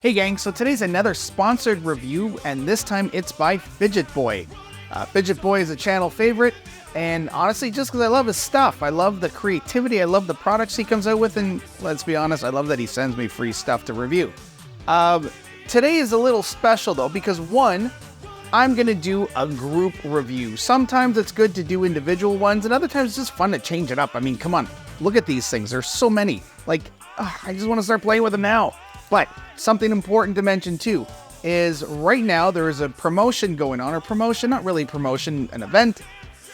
Hey gang, so today's another sponsored review, and this time it's by FidgetBoy. FidgetBoy is a channel favorite, and honestly, just because I love his stuff. I love the creativity, I love the products he comes out with, and let's be honest, I love that he sends me free stuff to review. Today is a little special though, because one, I'm going to do a group review. Sometimes it's good to do individual ones, and other times it's just fun to change it up. I mean, come on, look at these things. There's so many. I just want to start playing with them now. But something important to mention too is right now there is a promotion going on, or promotion, not really promotion, an event,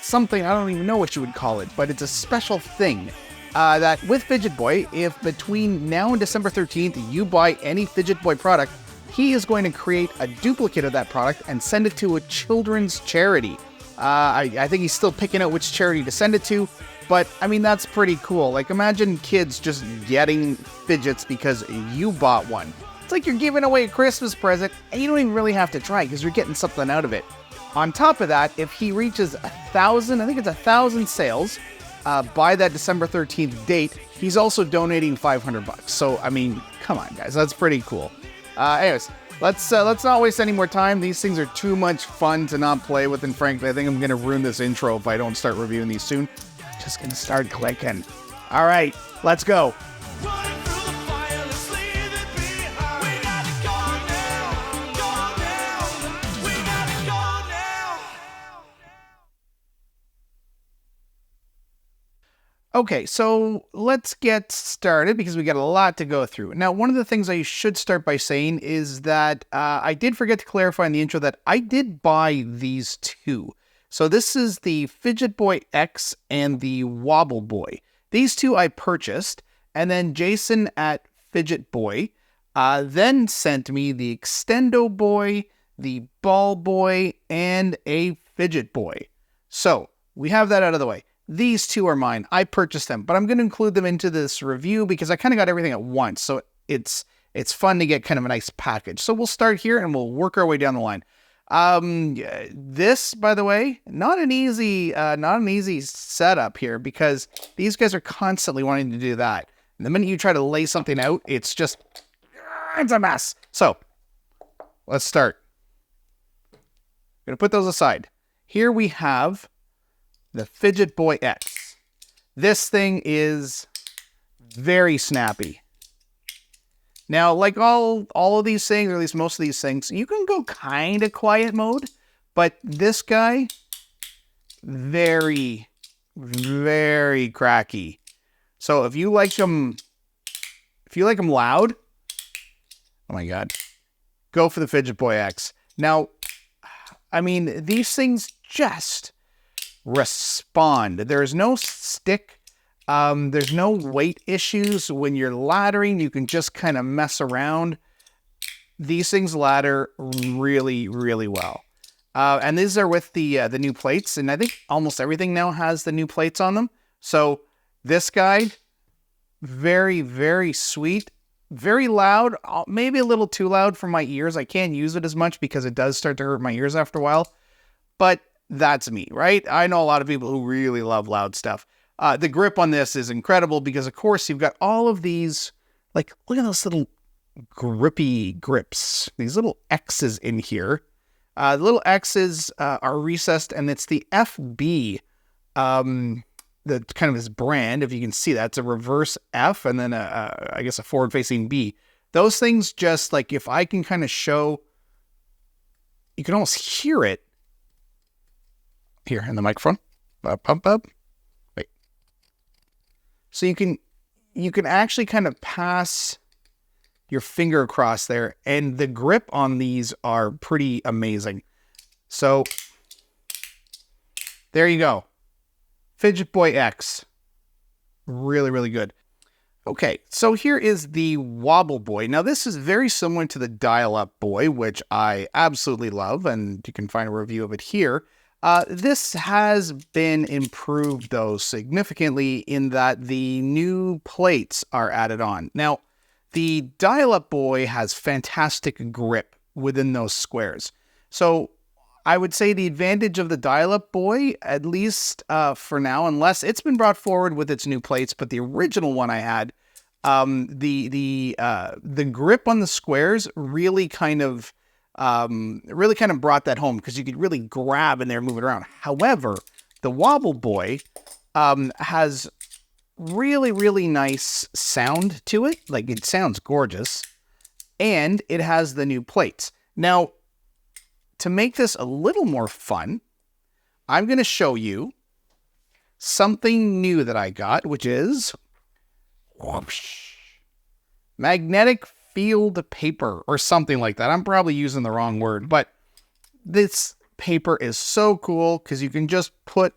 something, I don't even know what you would call it, but it's a special thing that with FidgetBoy, if between now and December 13th you buy any FidgetBoy product, he is going to create a duplicate of that product and send it to a children's charity. I think he's still picking out which charity to send it to, but I mean, that's pretty cool. Like, imagine kids just getting fidgets because you bought one. It's like you're giving away a Christmas present and you don't even really have to try because you're getting something out of it. On top of that, if he reaches 1,000, I think it's 1,000 sales by that December 13th date, he's also donating $500. So, I mean, come on guys, that's pretty cool. Anyways, let's not waste any more time. These things are too much fun to not play with, and frankly, I think I'm gonna ruin this intro if I don't start reviewing these soon. Just gonna start clicking. All right, let's go. Okay, so let's get started because we got a lot to go through. Now, one of the things I should start by saying is that I did forget to clarify in the intro that I did buy these two. So this is the FidgetBoy X and the Wobble Boy. These two I purchased, and then Jason at FidgetBoy then sent me the Extendo Boy, the Ball Boy, and a Fidget Boy. So we have that out of the way. These two are mine. I purchased them, but I'm going to include them into this review because I kind of got everything at once. So it's fun to get kind of a nice package. So we'll start here and we'll work our way down the line. This, by the way, not an easy setup here because these guys are constantly wanting to do that. And the minute you try to lay something out, it's a mess. So let's start. I'm going to put those aside. Here we have the FidgetBoy X. This thing is very snappy. Now, like all of these things, or at least most of these things, you can go kind of quiet mode, but this guy, very, very cracky. So if you like them loud, oh my God, go for the FidgetBoy X. Now, I mean, these things just respond. There's no stick. There's no weight issues. When you're laddering, you can just kind of mess around. These things ladder really, really well. And these are with the new plates, and I think almost everything now has the new plates on them. So this guy, very, very sweet, very loud, maybe a little too loud for my ears. I can't use it as much because it does start to hurt my ears after a while, but that's me, right? I know a lot of people who really love loud stuff. The grip on this is incredible because, of course, you've got all of these, like, look at those little grippy grips, these little X's in here. The little X's are recessed, and it's the FB, the kind of his brand, if you can see that. It's a reverse F and then, I guess, a forward-facing B. Those things just, like, if I can kind of show, you can almost hear it. Here in the microphone. Wait. So you can actually kind of pass your finger across there, and the grip on these are pretty amazing. So there you go. FidgetBoy X. Really, really good. Okay, so here is the Wobble Boy. Now this is very similar to the Dial-Up Boy, which I absolutely love, and you can find a review of it here. This has been improved, though, significantly in that the new plates are added on. Now, the Dial-Up Boy has fantastic grip within those squares. So I would say the advantage of the Dial-Up Boy, at least for now, unless it's been brought forward with its new plates, but the original one I had, The grip on the squares really kind of brought that home, because you could really grab in there and move it around. However, the Wobble Boy has really nice sound to it. Like, it sounds gorgeous, and it has the new plates. Now, to make this a little more fun, I'm going to show you something new that I got, which is whoosh, magnetic field paper, or something like that. I'm probably using the wrong word, but this paper is so cool because you can just put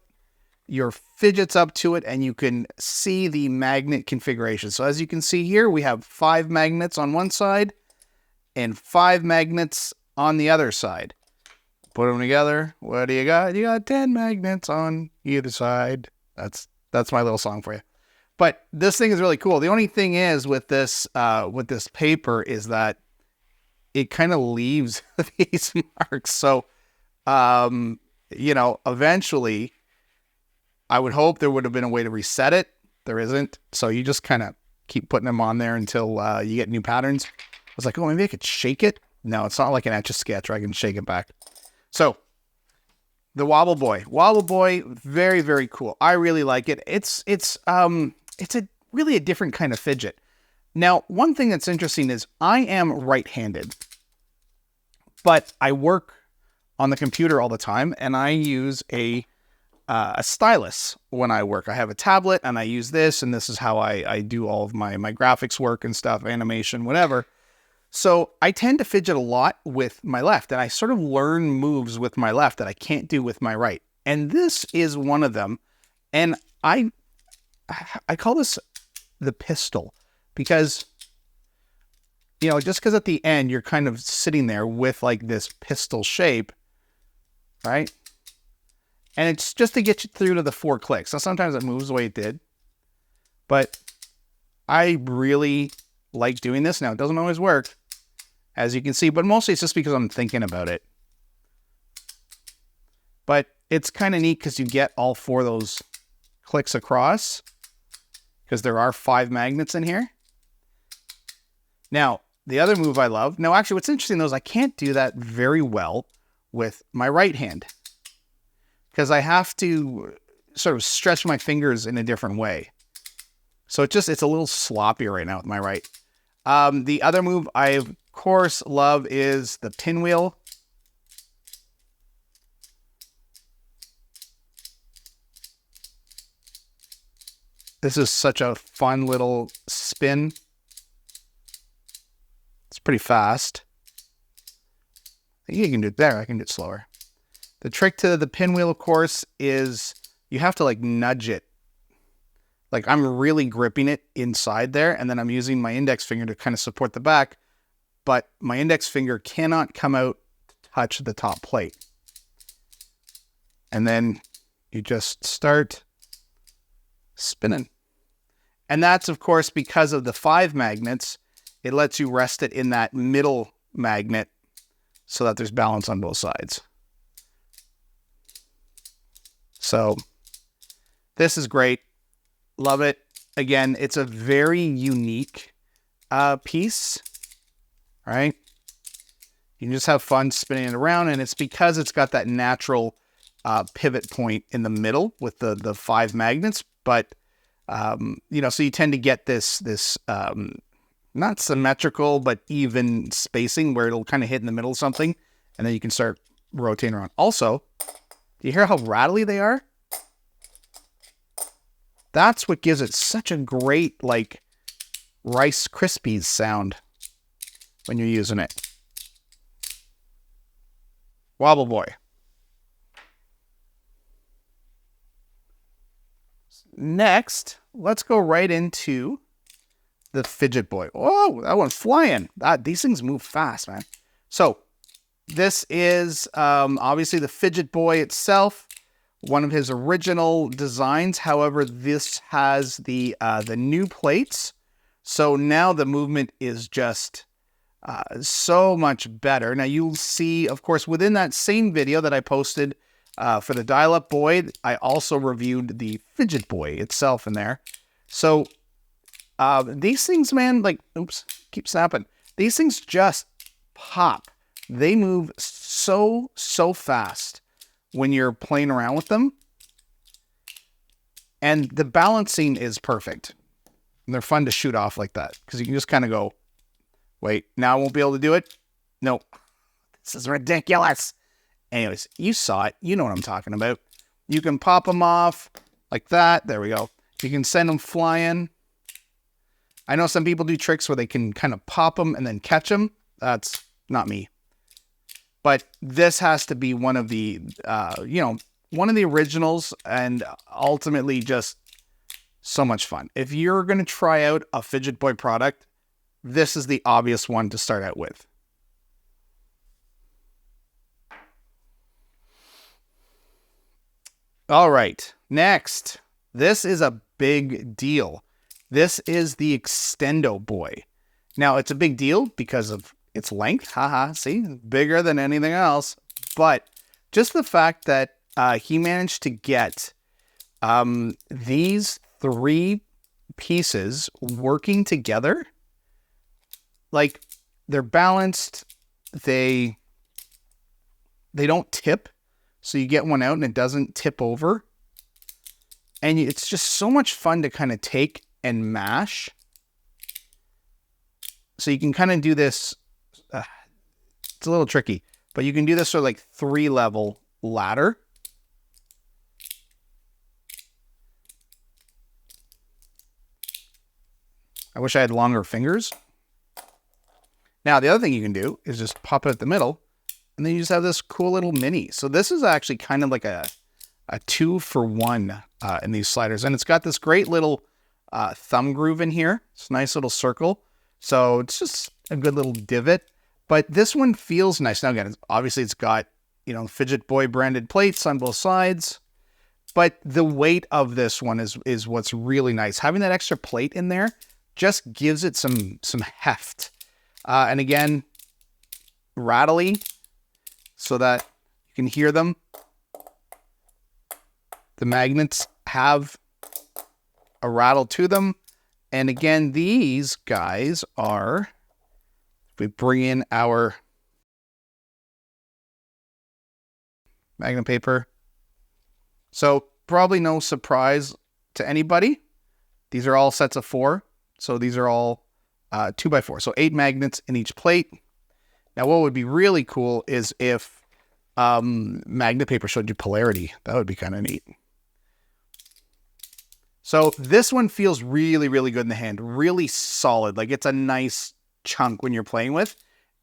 your fidgets up to it and you can see the magnet configuration. So as you can see here, we have 5 magnets on one side and 5 magnets on the other side. Put them together. What do you got? You got 10 magnets on either side. That's my little song for you. But this thing is really cool. The only thing is with this paper is that it kind of leaves these marks. So, you know, eventually I would hope there would have been a way to reset it. There isn't. So you just kind of keep putting them on there until you get new patterns. I was like, oh, maybe I could shake it. No, it's not like an Etch-a-Sketch where I can shake it back. So the Wobble Boy. Wobble Boy, very cool. I really like it. It's really a different kind of fidget. Now, one thing that's interesting is I am right-handed, but I work on the computer all the time, and I use a stylus when I work. I have a tablet, and I use this, and this is how I do all of my graphics work and stuff, animation, whatever. So I tend to fidget a lot with my left, and I sort of learn moves with my left that I can't do with my right. And this is one of them. And I call this the pistol, because, you know, just because at the end you're kind of sitting there with like this pistol shape, right? And it's just to get you through to the 4 clicks. Now, sometimes it moves the way it did, but I really like doing this. Now, it doesn't always work, as you can see, but mostly it's just because I'm thinking about it. But it's kind of neat because you get all 4 of those clicks across, because there are 5 magnets in here. Now, the other move I love, now actually what's interesting though is I can't do that very well with my right hand, because I have to sort of stretch my fingers in a different way. So it's a little sloppier right now with my right. The other move I, of course, love is the pinwheel. This is such a fun little spin. It's pretty fast. I think you can do it there. I can do it slower. The trick to the pinwheel, of course, is you have to like nudge it. Like, I'm really gripping it inside there, and then I'm using my index finger to kind of support the back, but my index finger cannot come out to touch the top plate. And then you just start spinning. And that's, of course, because of the 5 magnets. It lets you rest it in that middle magnet so that there's balance on both sides. So this is great. Love it. Again, it's a very unique piece, right? You can just have fun spinning it around, and it's because it's got that natural pivot point in the middle with the 5 magnets. But you know, so you tend to get this not symmetrical but even spacing where it'll kind of hit in the middle of something, and then you can start rotating around. Also, do you hear how rattly they are? That's what gives it such a great, like, Rice Krispies sound when you're using it. Wobble Boy. Next, let's go right into the Fidget Boy. Oh, that one's flying. These things move fast, man. So this is obviously the Fidget Boy itself, one of his original designs. However, this has the new plates. So now the movement is just so much better. Now you'll see, of course, within that same video that I posted for the dial-up boy, I also reviewed the Fidget Boy itself in there. So These things, man, like, oops, keep snapping. These things just pop. They move so fast when you're playing around with them. And the balancing is perfect. And they're fun to shoot off like that. Because you can just kind of go, wait, now I won't be able to do it? Nope. This is ridiculous. Anyways, you saw it. You know what I'm talking about. You can pop them off like that. There we go. You can send them flying. I know some people do tricks where they can kind of pop them and then catch them. That's not me. But this has to be one of the, one of the originals, and ultimately just so much fun. If you're going to try out a FidgetBoy product, this is the obvious one to start out with. All right, next. This is a big deal. This is the Extendo Boy. Now, it's a big deal because of its length. Haha, see? Bigger than anything else. But just the fact that he managed to get these 3 pieces working together. Like, they're balanced. They don't tip. So you get one out and it doesn't tip over. And it's just so much fun to kind of take and mash. So you can kind of do this. It's a little tricky, but you can do this sort of like 3-level ladder. I wish I had longer fingers. Now, the other thing you can do is just pop it at the middle, and then you just have this cool little mini. So this is actually kind of like a 2-for-1 in these sliders. And it's got this great little thumb groove in here. It's a nice little circle. So it's just a good little divot. But this one feels nice. Now, again, obviously it's got, FidgetBoy branded plates on both sides. But the weight of this one is what's really nice. Having that extra plate in there just gives it some heft. And again, rattly, so that you can hear them. The magnets have a rattle to them. And again, these guys are, if we bring in our magnet paper. So probably no surprise to anybody. These are all sets of 4. So these are all 2x4. So 8 magnets in each plate. Now, what would be really cool is if magnet paper showed you polarity. That would be kind of neat. So this one feels really, really good in the hand. Really solid. Like, it's a nice chunk when you're playing with.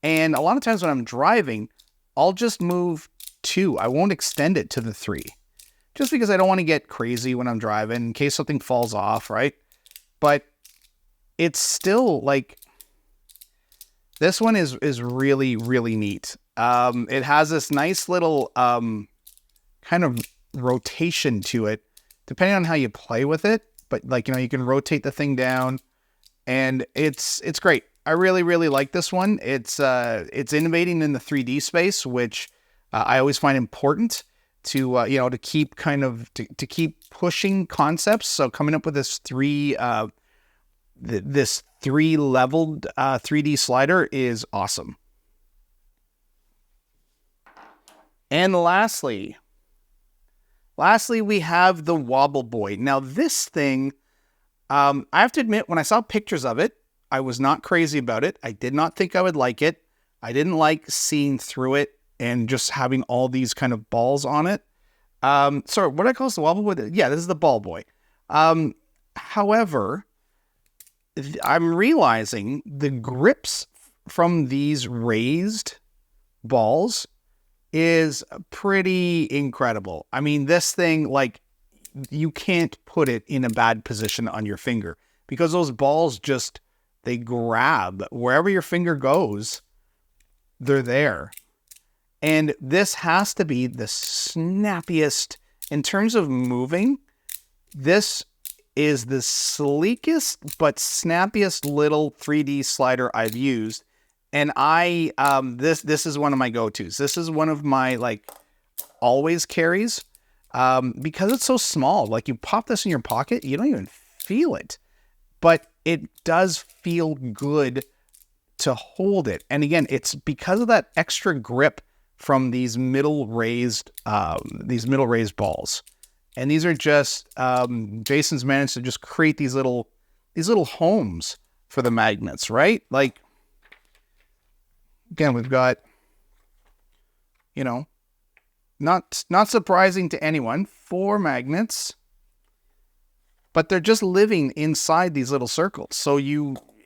And a lot of times when I'm driving, I'll just move 2. I won't extend it to the 3. Just because I don't want to get crazy when I'm driving in case something falls off, right? But it's still like, this one is really, really neat. It has this nice little kind of rotation to it, depending on how you play with it. But like, you can rotate the thing down, and it's great. I really, really like this one. It's innovating in the 3D space, which I always find important to to keep to keep pushing concepts. So coming up with this 3-leveled 3D slider is awesome. And lastly, we have the Wobble Boy. Now, this thing, I have to admit, when I saw pictures of it, I was not crazy about it. I did not think I would like it. I didn't like seeing through it and just having all these kind of balls on it. Sorry, what did I call this? The Wobble Boy? Yeah, this is the Ball Boy. However, I'm realizing the grips from these raised balls is pretty incredible. I mean, this thing, like, you can't put it in a bad position on your finger because those balls just, they grab wherever your finger goes, they're there. And this has to be the snappiest in terms of moving. This is the sleekest but snappiest little 3D slider I've used. And this is one of my go-tos. This is one of my, like, always carries, because it's so small. Like, you pop this in your pocket, you don't even feel it. But it does feel good to hold it. And again, it's because of that extra grip from these middle raised balls. And these are just, Jason's managed to just create these little homes for the magnets, right? Like, again, we've got, you know, not surprising to anyone, 4 magnets, but they're just living inside these little circles. So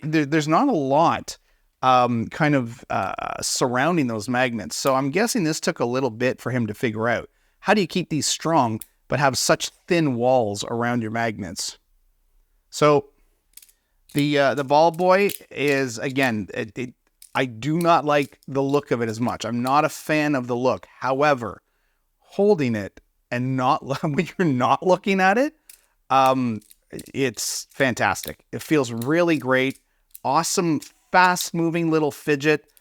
there's not a lot surrounding those magnets. So I'm guessing this took a little bit for him to figure out. How do you keep these strong but have such thin walls around your magnets? So the ball boy is, again, I do not like the look of it as much. I'm not a fan of the look. However, holding it and when you're not looking at it, it's fantastic. It feels really great. Awesome, fast-moving little fidget.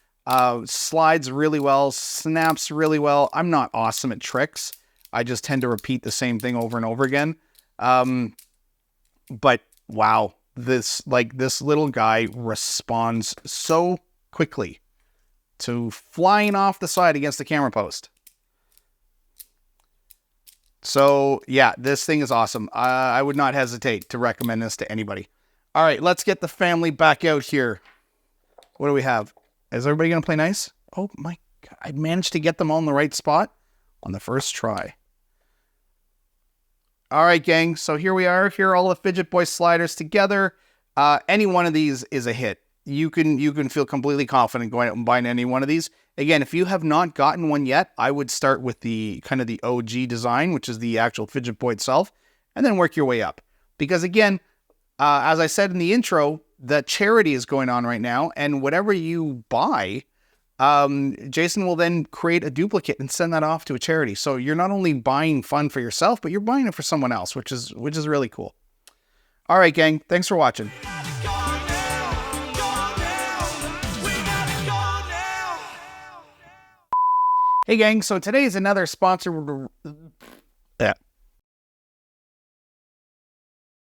Slides really well, snaps really well. I'm not awesome at tricks. I just tend to repeat the same thing over and over again. But wow, this little guy responds so quickly to flying off the side against the camera post. So yeah, this thing is awesome. I would not hesitate to recommend this to anybody. All right, let's get the family back out here. What do we have? Is everybody going to play nice? Oh my God, I managed to get them all in the right spot on the first try. All right, gang. So here we are. Here are all the FidgetBoy sliders together. Any one of these is a hit. You can feel completely confident going out and buying any one of these. Again, if you have not gotten one yet, I would start with the kind of the OG design, which is the actual FidgetBoy itself, and then work your way up. Because again, as I said in the intro, the charity is going on right now, and whatever you buy, Jason will then create a duplicate and send that off to a charity. So you're not only buying fun for yourself, but you're buying it for someone else, which is really cool. All right, gang. Thanks for watching. Hey gang, so today is another sponsor.